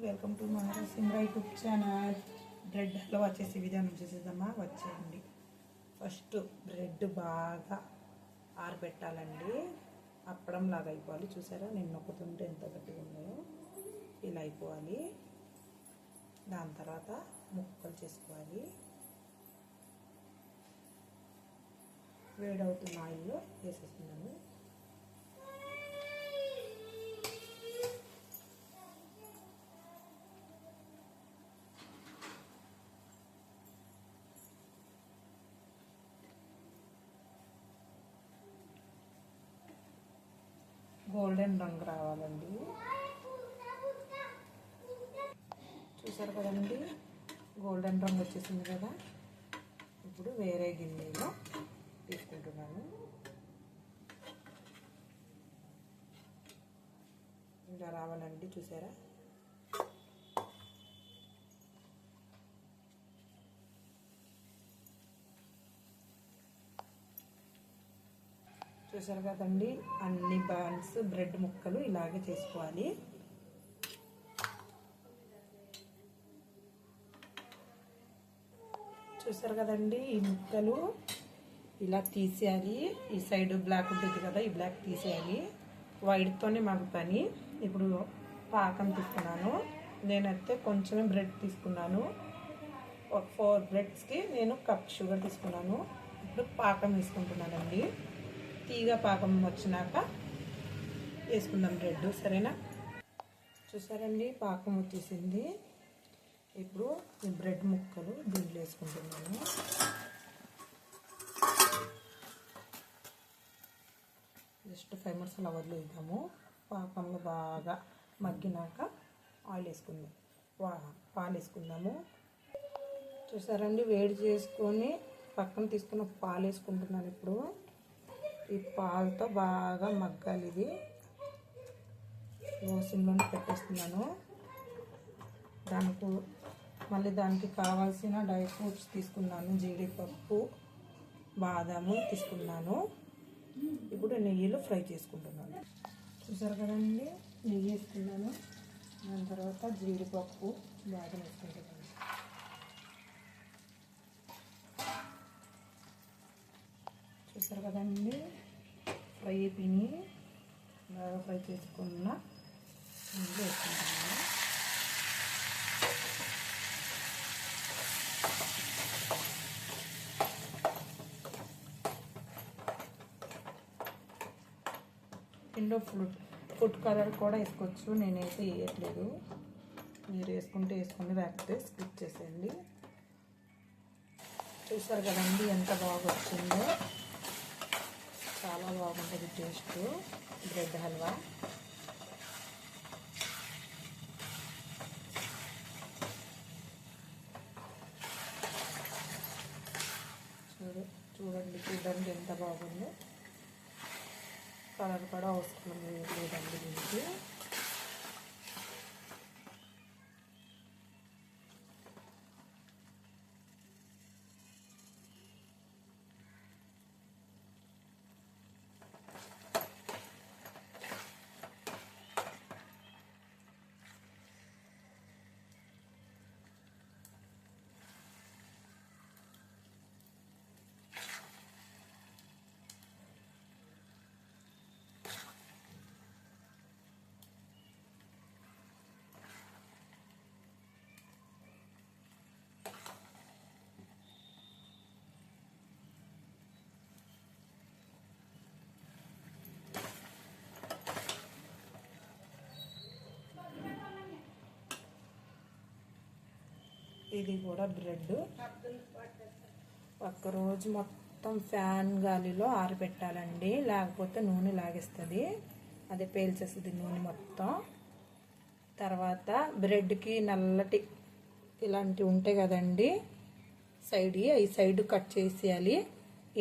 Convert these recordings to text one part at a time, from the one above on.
Welcome to మహారా సింగ్రా YouTube channel. Bread halwa వచ్చేసి విధానం చూసేద్దామా, వచ్చేయండి. ఫస్ట్ బ్రెడ్ బాగా ఆరబెట్టాలండి. అప్పడం లాగా అయిపోవాలి. చూసారా నేను నొక్కుతుంటే ఎంత గట్టిగా ఉన్నాయో, ఇలా అయిపోవాలి. దాని తర్వాత ముక్కలు చేసుకోవాలి. వేడవుతున్న ఆయిల్లో వేసేస్తున్నాను. గోల్డెన్ రంగు రావాలండి. చూసారు కదండి, గోల్డెన్ రంగు వచ్చేసింది కదా. ఇప్పుడు వేరే గిన్నెలో తీసుకుంటున్నాను. ఇలా రావాలండి. చూసారా, చూసారు కదండి, అన్ని బాన్స్ బ్రెడ్ ముక్కలు ఇలాగే చేసుకోవాలి. చూసారు కదండి, ఈ ముక్కలు ఇలా తీసేయాలి. ఈ సైడ్ బ్లాక్ ఉంటుంది కదా, ఈ బ్లాక్ తీసేయాలి. వైట్తోనే మాకు పని. ఇప్పుడు పాకం తీసుకున్నాను. నేనైతే కొంచెమే బ్రెడ్ తీసుకున్నాను. ఒక 4 బ్రెడ్స్కి నేను కప్ షుగర్ తీసుకున్నాను. ఇప్పుడు పాకం తీసుకుంటున్నానండి. తీగ పాకం వచ్చినాక వేసుకుందాం బ్రెడ్. సరేనా? చూసారండి, పాకం వచ్చేసింది. ఇప్పుడు ఈ బ్రెడ్ ముక్కలు దీంట్లో వేసుకుంటున్నాను. జస్ట్ 5 మినిట్స్ అలా వదిలేద్దాము. పాకంలో బాగా మగ్గినాక ఆయిల్ వేసుకుందాం, పాలు వేసుకుందాము. చూసారండి, వేడి చేసుకొని పక్కన తీసుకున్న పాలు వేసుకుంటున్నాను. ఇప్పుడు ఈ పాలతో బాగా మగ్గాలి. ఇది లో సిమ్లోనే పెట్టేస్తున్నాను. దానికి కావాల్సిన డ్రై ఫ్రూట్స్ తీసుకున్నాను. జీడిపప్పు, బాదాము తీసుకున్నాను. ఇప్పుడు నెయ్యిలో ఫ్రై చేసుకుంటున్నాను. చూసారు కదండి, నెయ్యి వేసుకున్నాను. దాని తర్వాత జీడిపప్పు, బాదం వేసుకుంటున్నాను. చూసారు కదండి, ఫ్రై పిని బాగా ఫ్రై చేసుకున్న నెయ్యి వేసుకుంటున్నాను. ఇండో ఫుడ్ కలర్ కూడా వేసుకోవచ్చు. నేనైతే వేయట్లేదు. మీరు వేసుకుంటే వేసుకుని, లేకపోతే స్కిప్ చేసేయండి. చూసారు కదండి, ఎంత బాగా వచ్చిందో. చాలా బాగుంటుంది టేస్ట్ బ్రెడ్ హల్వా. చూడండి ఎంత బాగుందో. కలర్ కూడా అవసరం లేదండి దీనికి. ఇది కూడా బ్రెడ్ ఒక్కరోజు మొత్తం ఫ్యాన్ గాలిలో ఆరబెట్టాలండి. లేకపోతే నూనె లాగేస్తుంది, అదే పేల్చేస్తుంది నూనె మొత్తం. తర్వాత బ్రెడ్కి నల్లటి ఇలాంటివి ఉంటాయి కదండి ఈ సైడ్ కట్ చేసేయాలి.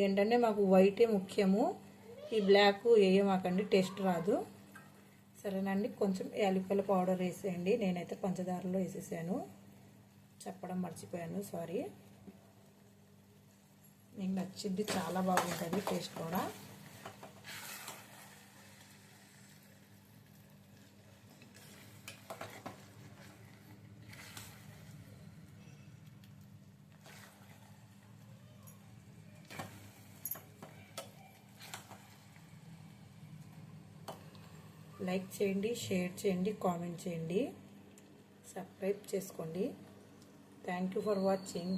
ఏంటంటే మాకు వైటే ముఖ్యము. ఈ బ్లాక్ వేయమాకండి, టేస్ట్ రాదు. సరేనండి, కొంచెం యాలకుల పౌడర్ వేసేయండి. నేనైతే పంచదారలో వేసేసాను, చెప్పడం మర్చిపోయాను, సారీ. మీకు నచ్చింది, చాలా బాగుంటుంది టేస్ట్ కూడా. లైక్ చేయండి, షేర్ చేయండి, కామెంట్ చేయండి, సబ్స్క్రైబ్ చేసుకోండి. Thank you for watching.